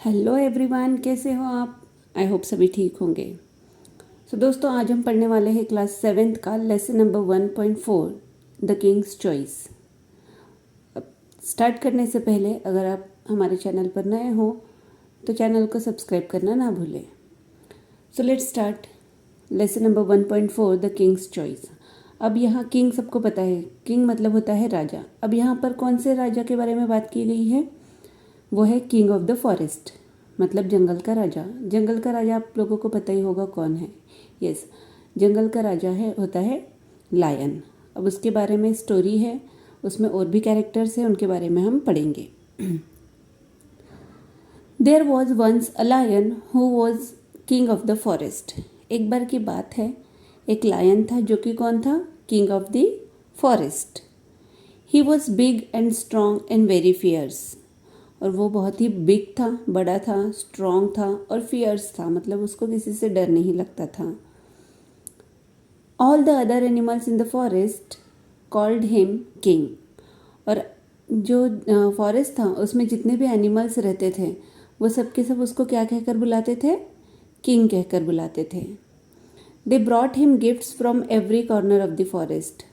Hello everyone, कैसे हो आप? आई होप सभी ठीक होंगे। दोस्तों, आज हम पढ़ने वाले हैं क्लास 7th का lesson number 1.4 the Kings choice. अब स्टार्ट करने से पहले अगर आप हमारे चैनल पर नए हो तो चैनल को सब्सक्राइब करना ना भूलें। Let's start lesson number 1.4 the Kings choice. अब यहाँ किंग सबको पता है, किंग मतलब होता है राजा। अब यहाँ पर कौन से राजा के बारे में बात की गई है? वो है किंग ऑफ द फॉरेस्ट, मतलब जंगल का राजा। जंगल का राजा आप लोगों को पता ही होगा कौन है। यस, जंगल का राजा है होता है लायन। अब उसके बारे में स्टोरी है, उसमें और भी कैरेक्टर्स हैं, उनके बारे में हम पढ़ेंगे। There was once a lion who was king of the forest. एक बार की बात है, एक लायन था जो कि कौन था? King of the forest. He was big and strong and very fierce. और वो बहुत ही बिग था, बड़ा था, स्ट्रॉन्ग था और फियर्स था, मतलब उसको किसी से डर नहीं लगता था। All the other animals in the forest called him king. और जो फॉरेस्ट था उसमें जितने भी एनिमल्स रहते थे वो सब के सब उसको क्या कहकर बुलाते थे? किंग कहकर बुलाते थे। They brought him gifts from every corner of the forest.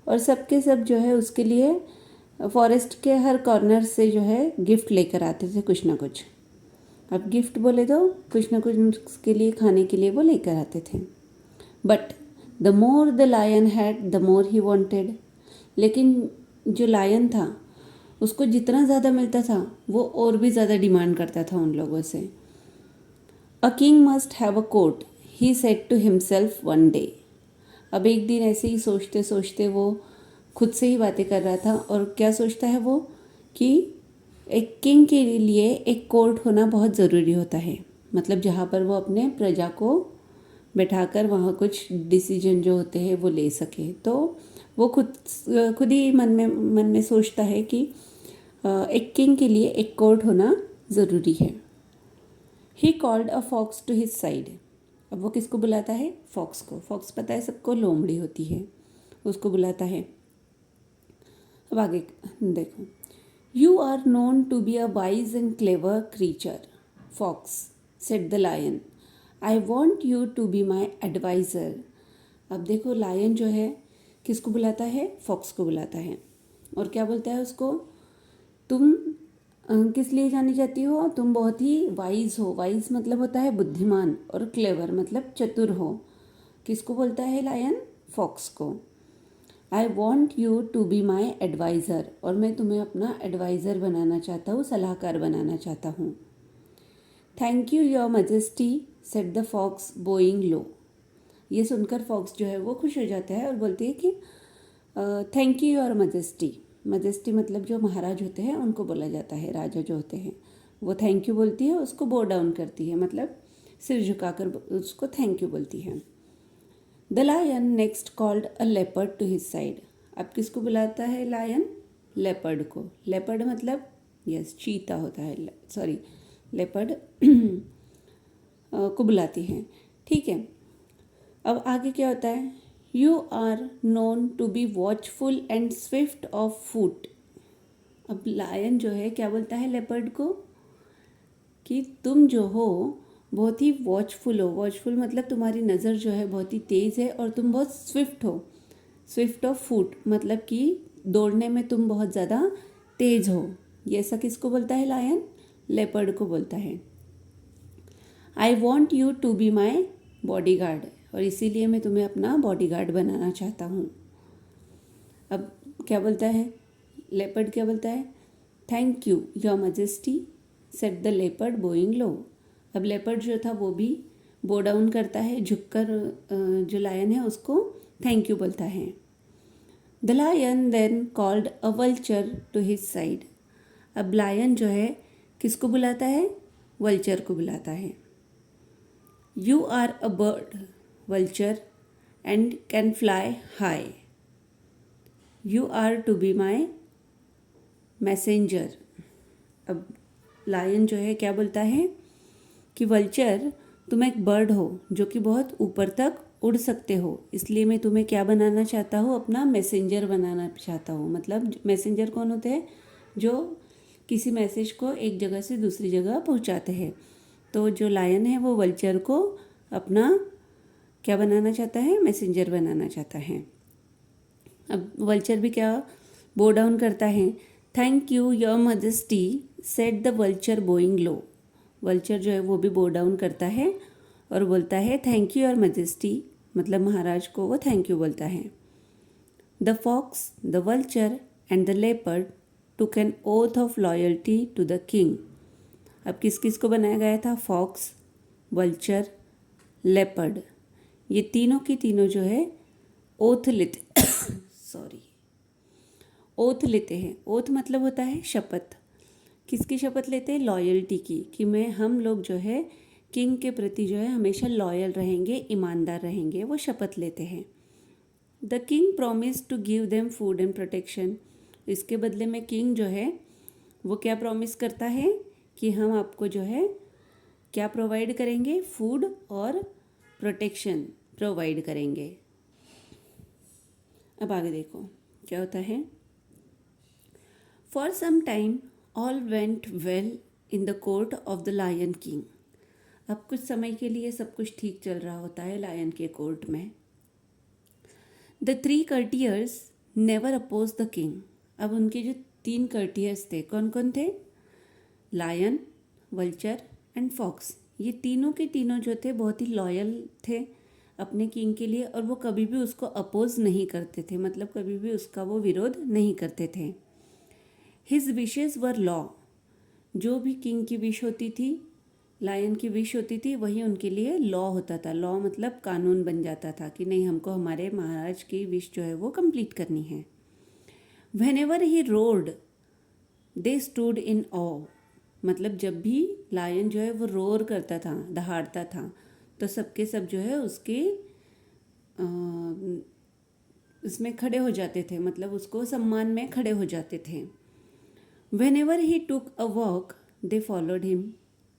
और सब के सब जो है उसके लिए फॉरेस्ट के हर कॉर्नर से जो है गिफ्ट लेकर आते थे, कुछ ना कुछ। अब गिफ्ट बोले तो कुछ ना कुछ उसके लिए खाने के लिए वो लेकर आते थे। But the more the lion had the more he wanted. लेकिन जो लायन था उसको जितना ज़्यादा मिलता था वो और भी ज़्यादा डिमांड करता था उन लोगों से। A king must have a coat, he said to himself one day. अब एक दिन ऐसे ही सोचते सोचते वो खुद से ही बातें कर रहा था। और क्या सोचता है वो? कि एक किंग के लिए एक कोर्ट होना बहुत ज़रूरी होता है, मतलब जहाँ पर वो अपने प्रजा को बैठाकर वहाँ कुछ डिसीजन जो होते हैं वो ले सके। तो वो खुद ही मन में सोचता है कि एक किंग के लिए एक कोर्ट होना ज़रूरी है। He called a fox to his side. अब वो किसको बुलाता है? फॉक्स को। फॉक्स पता है सबको, लोमड़ी होती है, उसको बुलाता है। अब आगे देखो। You are known to be a wise and clever creature, fox said the lion. I want you to be my adviser. अब देखो, लायन जो है किसको बुलाता है? फॉक्स को बुलाता है। और क्या बोलता है उसको? तुम किस लिए जानी जाती हो? तुम बहुत ही वाइज हो। वाइज मतलब होता है बुद्धिमान, और क्लेवर मतलब चतुर हो। किसको बोलता है लायन? फॉक्स को। I want you to be my adviser. और मैं तुम्हें अपना एडवाइज़र बनाना चाहता हूँ, सलाहकार बनाना चाहता हूँ। Thank you your majesty said the fox bowing low. ये सुनकर फॉक्स जो है वो खुश हो जाता है और बोलती है कि thank you your majesty. Majesty मतलब जो महाराज होते हैं उनको बोला जाता है, राजा जो होते हैं वो थैंक यू बोलती है, उसको बो डाउन करती है, मतलब सिर झुकाकर उसको थैंक यू बोलती है। The lion next called a leopard to his side. अब किसको बुलाता है लायन? लेपर्ड को। लेपर्ड मतलब यस चीता होता है, सॉरी लेपर्ड को बुलाती है। ठीक है, अब आगे क्या होता है? You are known to be watchful and swift of foot. अब लायन जो है क्या बोलता है लेपर्ड को? कि तुम जो हो बहुत ही वॉचफुल हो। वॉचफुल मतलब तुम्हारी नज़र जो है बहुत ही तेज़ है और तुम बहुत स्विफ्ट हो। स्विफ्ट ऑफ फुट मतलब कि दौड़ने में तुम बहुत ज़्यादा तेज़ हो। ये ऐसा किसको बोलता है लायन? लेपर्ड को बोलता है। I want you to be my bodyguard. और इसीलिए मैं तुम्हें अपना बॉडी गार्ड बनाना चाहता हूँ। अब क्या बोलता है लेपर्ड? क्या बोलता है? Thank you your majesty said the leopard bowing low. अब लेपर्ड जो था वो भी बो डाउन करता है, झुककर जो लायन है उसको थैंक यू बोलता है। The lion then called a vulture to his side. अब लायन जो है किसको बुलाता है? वल्चर को बुलाता है। You are a bird vulture and can fly high. You are to be my messenger. अब लायन जो है क्या बोलता है कि वल्चर तुम एक बर्ड हो जो कि बहुत ऊपर तक उड़ सकते हो, इसलिए मैं तुम्हें क्या बनाना चाहता हूँ? अपना मैसेंजर बनाना चाहता हूँ। मतलब मैसेंजर कौन होते हैं? जो किसी मैसेज को एक जगह से दूसरी जगह पहुंचाते हैं। तो जो लायन है वो वल्चर को अपना क्या बनाना चाहता है, मैसेंजर बनाना चाहता है। अब वल्चर भी क्या बो डाउन करता है, thank you your majesty said the vulture Boeing low. Vulture जो है वो भी बो डाउन करता है और बोलता है थैंक यू योर मजेस्टी, मतलब महाराज को वो थैंक यू बोलता है। The fox, the vulture and the leopard took an oath of loyalty to the king. अब किस किस को बनाया गया था, फॉक्स, वल्चर, लेपर्ड, ये तीनों की तीनों जो है ओथ लेते सॉरी ओथ लेते हैं। ओथ मतलब होता है शपथ। किसकी शपथ लेते हैं, लॉयल्टी की, कि मैं हम लोग जो है किंग के प्रति जो है हमेशा लॉयल रहेंगे, ईमानदार रहेंगे, वो शपथ लेते हैं। The king promise to give them food and protection. इसके बदले में किंग जो है वो क्या प्रॉमिस करता है कि हम आपको जो है क्या प्रोवाइड करेंगे, फूड और प्रोटेक्शन प्रोवाइड करेंगे। अब आगे देखो क्या होता है। For some time all went well in the court of the lion king. अब कुछ समय के लिए सब कुछ ठीक चल रहा होता है लायन के कोर्ट में। The 3 courtiers never oppose the king. अब उनके जो 3 courtiers थे, कौन कौन थे, लायन, वल्चर एंड फॉक्स। ये तीनों के तीनों जो थे बहुत ही लॉयल थे अपने किंग के लिए, और वो कभी भी उसको अपोज नहीं करते थे, मतलब कभी भी उसका वो विरोध नहीं करते थे। हिज विशेज़ वर लॉ। जो भी किंग की विश होती थी, लायन की विश होती थी, वही उनके लिए लॉ होता था। लॉ मतलब कानून बन जाता था कि नहीं, हमको हमारे महाराज की विश जो है वो कंप्लीट करनी है। Whenever he roared they stood in awe. मतलब जब भी लायन जो है वो रोर करता था, दहाड़ता था, तो सबके सब जो है उसके उसमें खड़े हो जाते थे, मतलब उसको सम्मान में खड़े हो जाते थे। Whenever he took a walk they followed him.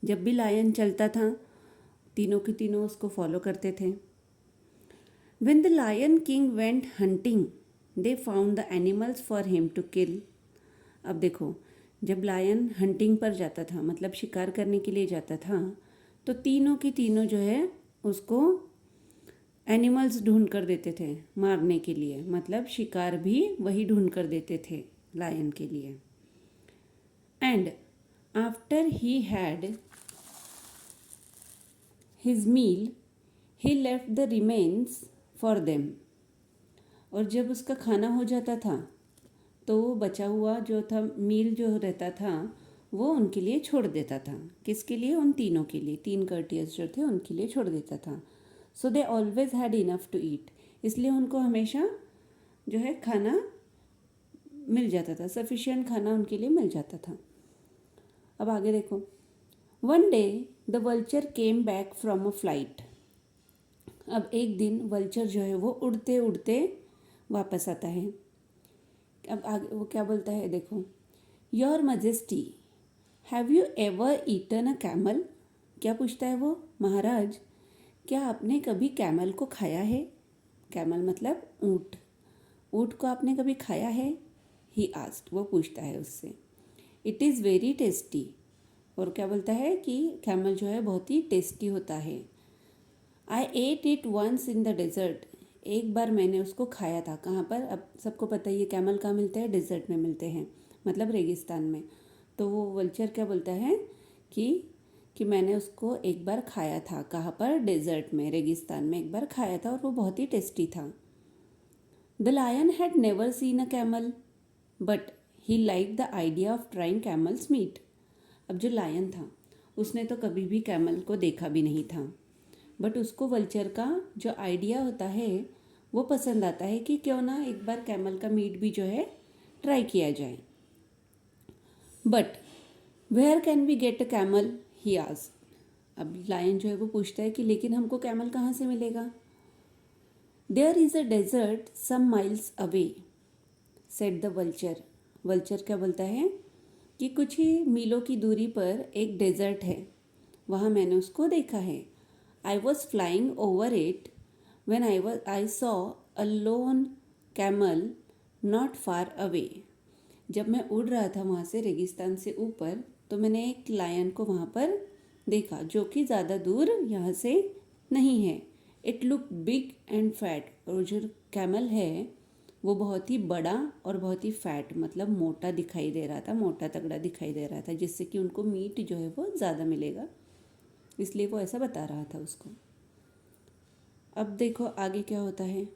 जब भी लायन चलता था, तीनों के तीनों उसको फॉलो करते थे। When the lion king went hunting they found the animals for him to kill. अब देखो, जब लायन हंटिंग पर जाता था, मतलब शिकार करने के लिए जाता था, तो तीनों की तीनों जो है उसको एनिमल्स ढूंढ कर देते थे मारने के लिए, मतलब शिकार भी वही ढूंढ कर देते थे लायन के लिए। And after he had his meal he left the remains for them. और जब उसका खाना हो जाता था तो वो बचा हुआ जो था मील जो रहता था वो उनके लिए छोड़ देता था। किसके लिए, उन तीनों के लिए, 3 courtiers जो थे उनके लिए छोड़ देता था। So they always had enough to eat. इसलिए उनको हमेशा जो है खाना मिल जाता था, सफिशिएंट खाना उनके लिए मिल जाता था। अब आगे देखो। One day the vulture came back from a flight. अब एक दिन वल्चर जो है वो उड़ते उड़ते वापस आता है। अब आगे वो क्या बोलता है देखो। Your majesty have you ever eaten a camel. क्या पूछता है वो, महाराज क्या आपने कभी कैमल को खाया है। कैमल मतलब ऊँट। ऊँट को आपने कभी खाया है, ही आस्क्ड, वो पूछता है उससे। It is very tasty. और क्या बोलता है कि कैमल जो है बहुत ही टेस्टी होता है। I ate it once in the desert. एक बार मैंने उसको खाया था। कहाँ पर, अब सबको पता है ये कैमल कहाँ मिलते हैं, डेजर्ट में मिलते हैं, मतलब रेगिस्तान में। तो वो वल्चर क्या बोलता है कि मैंने उसको एक बार खाया था। कहाँ पर, डेजर्ट में, रेगिस्तान में एक बार खाया था और वो बहुत ही टेस्टी था। The lion had never seen a camel but he like the idea of trying camel's meat. अब जो लायन था उसने तो कभी भी कैमल को देखा भी नहीं था, बट उसको वल्चर का जो आइडिया होता है वो पसंद आता है कि क्यों ना एक बार कैमल का मीट भी जो है ट्राई किया जाए। But where can we get a camel, he asked. अब लायन जो है वो पूछता है कि लेकिन हमको कैमल कहाँ से मिलेगा। There is a desert some miles away said the vulture. Vulture क्या बोलता है कि कुछ ही मीलों की दूरी पर एक डेजर्ट है, वहाँ मैंने उसको देखा है। I was flying over it when I saw a lone camel not far away. जब मैं उड़ रहा था वहाँ से रेगिस्तान से ऊपर, तो मैंने एक लायन को वहाँ पर देखा जो कि ज़्यादा दूर यहाँ से नहीं है। It look big and fat, और जो कैमल है वो बहुत ही बड़ा और बहुत ही फैट मतलब मोटा दिखाई दे रहा था, मोटा तगड़ा दिखाई दे रहा था, जिससे कि उनको मीट जो है वो ज़्यादा मिलेगा, इसलिए वो ऐसा बता रहा था उसको। अब देखो आगे क्या होता है।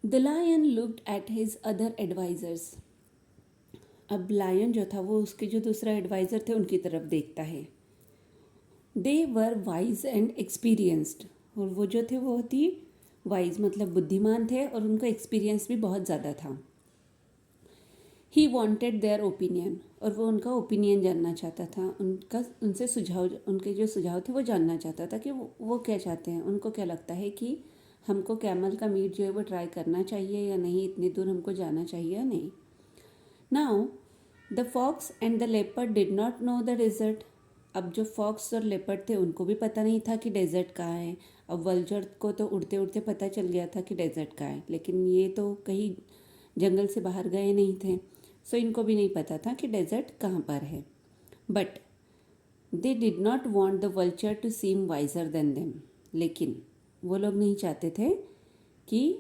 The lion looked at his other advisers. अब लायन जो था वो उसके जो दूसरा एडवाइज़र थे उनकी तरफ देखता है। दे वर वाइज एंड एक्सपीरियंस्ड, और वो जो थे वो बहुत ही वाइज मतलब बुद्धिमान थे और उनका एक्सपीरियंस भी बहुत ज़्यादा था। ही वॉन्टेड देयर ओपिनियन, और वो उनका ओपिनियन जानना चाहता था, उनसे सुझाव, उनके जो सुझाव थे वो जानना चाहता था कि वो क्या चाहते हैं, उनको क्या लगता है कि हमको कैमल का मीट जो है वो ट्राई करना चाहिए या नहीं, इतनी दूर हमको जाना चाहिए या नहीं। Now the fox and the leopard did not know the desert. अब जो फॉक्स और लेपर्ड थे उनको भी पता नहीं था कि डेजर्ट कहाँ है। अब वल्चर को तो उड़ते उड़ते पता चल गया था कि डेजर्ट कहाँ है, लेकिन ये तो कहीं जंगल से बाहर गए नहीं थे, सो इनको भी नहीं पता था कि डेजर्ट कहाँ पर है। But they did not want the vulture to seem wiser than them, लेकिन वो लोग नहीं चाहते थे कि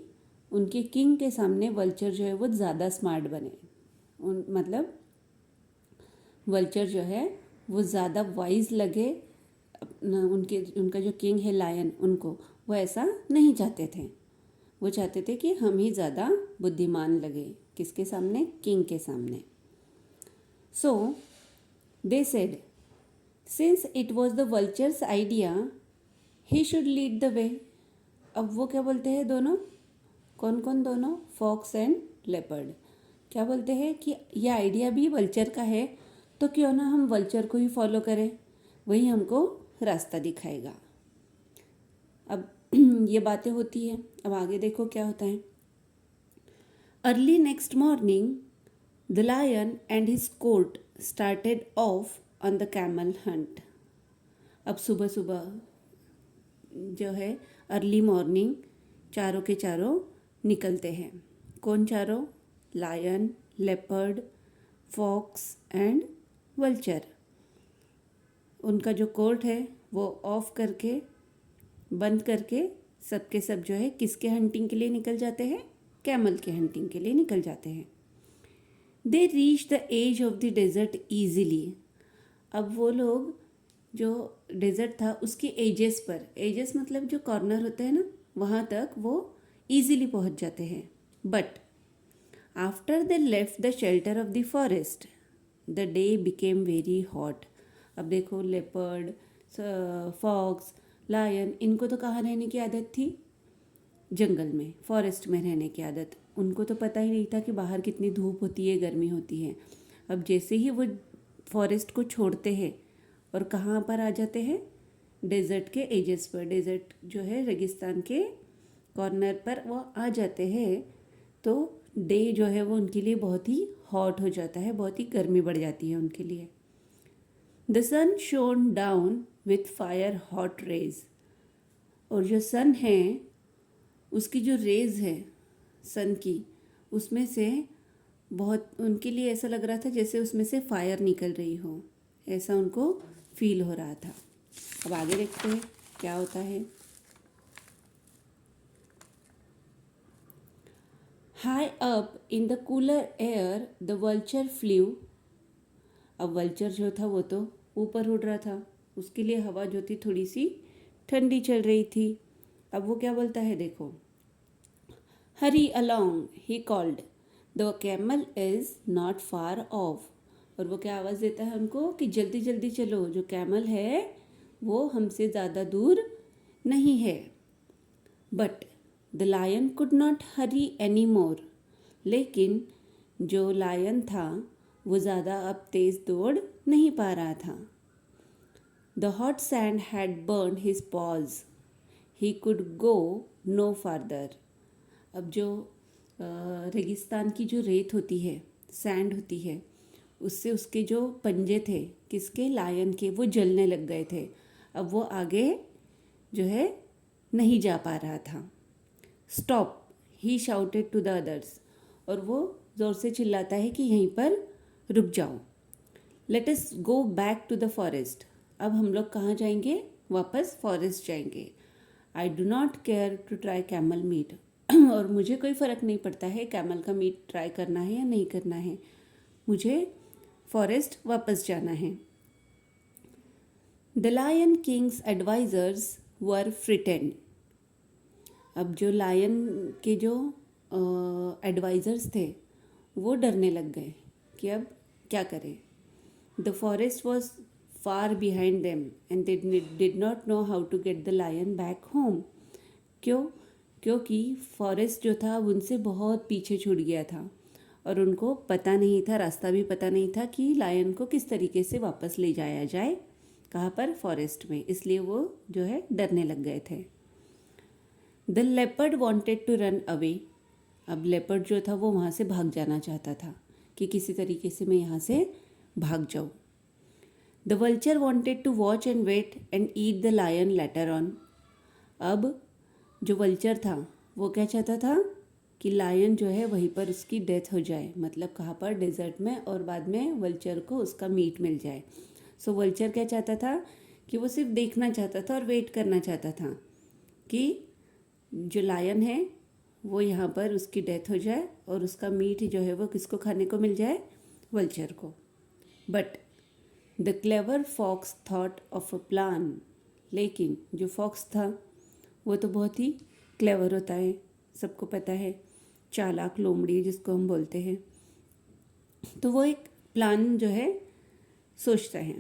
उनके किंग के सामने वल्चर जो है वो ज़्यादा स्मार्ट बने। मतलब वल्चर जो है वो ज़्यादा वाइज लगे, उनका जो किंग है लायन, उनको वो ऐसा नहीं चाहते थे। वो चाहते थे कि हम ही ज़्यादा बुद्धिमान लगे, किसके सामने, किंग के सामने। So they said since it was the vulture's idea he should lead the way. अब वो क्या बोलते हैं दोनों, कौन कौन दोनों, फॉक्स एंड लेपर्ड, क्या बोलते हैं कि ये आइडिया भी वल्चर का है, तो क्यों ना हम वल्चर को ही फॉलो करें, वही हमको रास्ता दिखाएगा। अब ये बातें होती हैं। अब आगे देखो क्या होता है। Early next morning the lion and his court started off on the camel hunt. अब सुबह सुबह जो है अर्ली मॉर्निंग चारों के चारों निकलते हैं। कौन चारों, lion, leopard, fox and vulture. उनका जो कोर्ट है वो ऑफ करके, बंद करके सबके सब जो है किसके हंटिंग के लिए निकल जाते हैं, कैमल के हंटिंग के लिए निकल जाते हैं। They reach the edge of the desert easily. अब वो लोग जो डेजर्ट था उसके एजेस पर, एजेस मतलब जो कॉर्नर होते हैं ना, वहाँ तक वो ईजिली पहुँच जाते हैं। But after they left the shelter of the forest the day became very hot. अब देखो लेपर्ड, फॉक्स, लायन, इनको तो कहाँ रहने की आदत थी, जंगल में, फॉरेस्ट में रहने की आदत। उनको तो पता ही नहीं था कि बाहर कितनी धूप होती है, गर्मी होती है। अब जैसे ही वो फॉरेस्ट को छोड़ते हैं और कहाँ पर आ जाते हैं, डेजर्ट के एजेस पर, डेजर्ट जो है रेगिस्तान के कॉर्नर पर वो आ जाते हैं, तो डे जो है वो उनके लिए बहुत ही हॉट हो जाता है, बहुत ही गर्मी बढ़ जाती है उनके लिए। The sun shone down with fire hot rays. और जो सन है उसकी जो रेज है सन की, उसमें से बहुत, उनके लिए ऐसा लग रहा था जैसे उसमें से फायर निकल रही हो, ऐसा उनको फील हो रहा था। अब आगे देखते हैं क्या होता है। High up in the cooler air the vulture flu. अब वल्चर जो था वो तो ऊपर उड़ रहा था, उसके लिए हवा जो थी थोड़ी सी ठंडी चल रही थी। अब वो क्या बोलता है देखो, hurry along he called the camel is not far off. और वो क्या आवाज़ देता है उनको कि जल्दी जल्दी चलो, जो कैमल है वो हमसे ज़्यादा दूर नहीं है। But the lion could not hurry any more. लेकिन जो लायन था वो ज़्यादा अब तेज़ दौड़ नहीं पा रहा था। The hot sand had burn his paws, he could go no farther. अब जो रेगिस्तान की जो रेत होती है, सैंड होती है, उससे उसके जो पंजे थे, किसके, लायन के, वो जलने लग गए थे। अब वो आगे जो है नहीं जा पा रहा था। Stop he shouted to the others. और वो ज़ोर से चिल्लाता है कि यहीं पर रुक जाओ। Let us go back to the forest. अब हम लोग कहाँ जाएंगे? वापस फॉरेस्ट जाएंगे। I do not care to try camel meat. और मुझे कोई फ़र्क नहीं पड़ता है कैमल का मीट ट्राई करना है या नहीं करना है, मुझे फॉरेस्ट वापस जाना है। द लायन किंग्स एडवाइजर्स वर फ्रिटेंड। अब जो लायन के जो एडवाइज़र्स थे वो डरने लग गए कि अब क्या करें। The forest was far behind them and they did not know how to get the lion back home. क्योंकि फॉरेस्ट जो था अब उनसे बहुत पीछे छूट गया था और उनको पता नहीं था, रास्ता भी पता नहीं था कि लायन को किस तरीके से वापस ले जाया जाए, कहाँ पर? फॉरेस्ट में। इसलिए वो जो है डरने लग गए थे। The leopard wanted to run away. अब लेपर्ड जो था वो वहाँ से भाग जाना चाहता था कि किसी तरीके से मैं यहाँ से भाग जाऊँ। The vulture wanted to watch and wait and eat the lion later on. अब जो वल्चर था वो क्या चाहता था कि लायन जो है वहीं पर उसकी डेथ हो जाए, मतलब कहाँ पर? डेजर्ट में, और बाद में वल्चर को उसका मीट मिल जाए। सो वल्चर क्या चाहता था कि वो सिर्फ देखना चाहता था और वेट करना चाहता था कि जो लायन है वो यहाँ पर उसकी डेथ हो जाए और उसका मीट जो है वो किसको खाने को मिल जाए? वल्चर को। But the clever fox thought of a plan. लेकिन जो फॉक्स था वो तो बहुत ही क्लेवर होता है, सबको पता है, चालाक लोमड़ी जिसको हम बोलते हैं। तो वो एक प्लान जो है सोचता है।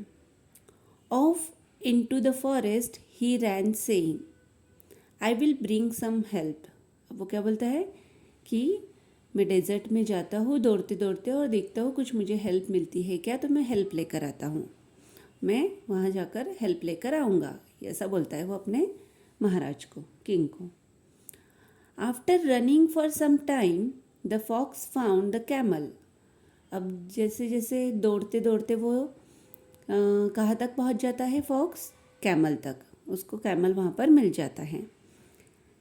Off into the forest he ran saying I will bring some help. अब वो क्या बोलता है कि मैं डेजर्ट में जाता हूँ दौड़ते दौड़ते और देखता हूँ कुछ मुझे हेल्प मिलती है क्या, तो मैं हेल्प लेकर आता हूँ, मैं वहाँ जाकर हेल्प लेकर आऊँगा, ऐसा बोलता है वो अपने महाराज को, किंग को। After running for some time the fox found the camel. अब जैसे जैसे दौड़ते दौड़ते वो कहाँ तक पहुँच जाता है फॉक्स? कैमल तक। उसको कैमल वहाँ पर मिल जाता है।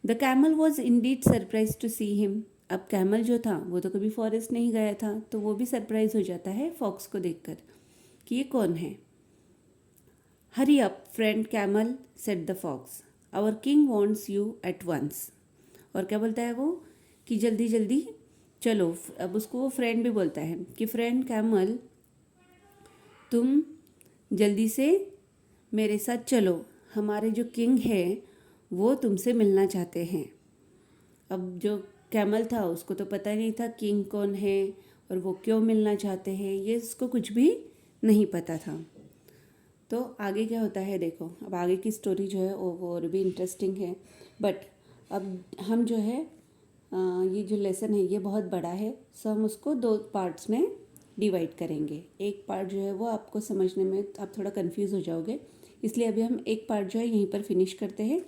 The camel was indeed surprise to see him. अब कैमल जो था वो तो कभी फॉरेस्ट नहीं गया था, तो वो भी सरप्राइज हो जाता है फॉक्स को देखकर कि ये कौन है। Hurry up friend camel, said the fox, our king wants you at once. और क्या बोलता है वो कि जल्दी जल्दी चलो। अब उसको वो फ्रेंड भी बोलता है कि फ्रेंड कैमल तुम जल्दी से मेरे साथ चलो, हमारे जो किंग है वो तुमसे मिलना चाहते हैं। अब जो कैमल था उसको तो पता नहीं था किंग कौन है और वो क्यों मिलना चाहते हैं, ये उसको कुछ भी नहीं पता था। तो आगे क्या होता है देखो, अब आगे की स्टोरी जो है वो और भी इंटरेस्टिंग है। बट अब हम जो है ये जो लेसन है ये बहुत बड़ा है, सो हम उसको 2 पार्ट्स में डिवाइड करेंगे। एक पार्ट जो है वो आपको समझने में आप थोड़ा कंफ्यूज हो जाओगे, इसलिए अभी हम एक पार्ट जो है यहीं पर फिनिश करते हैं।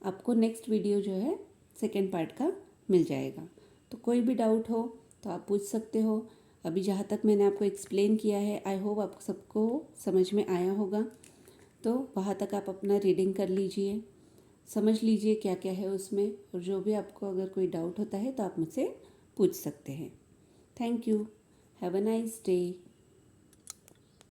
आपको नेक्स्ट वीडियो जो है सेकेंड पार्ट का मिल जाएगा। तो कोई भी डाउट हो तो आप पूछ सकते हो। अभी जहाँ तक मैंने आपको एक्सप्लेन किया है आई होप आपको सबको समझ में आया होगा। तो वहाँ तक आप अपना रीडिंग कर लीजिए, समझ लीजिए क्या क्या है उसमें, और जो भी आपको अगर कोई डाउट होता है तो आप मुझसे पूछ सकते हैं। Thank you. Have a nice day.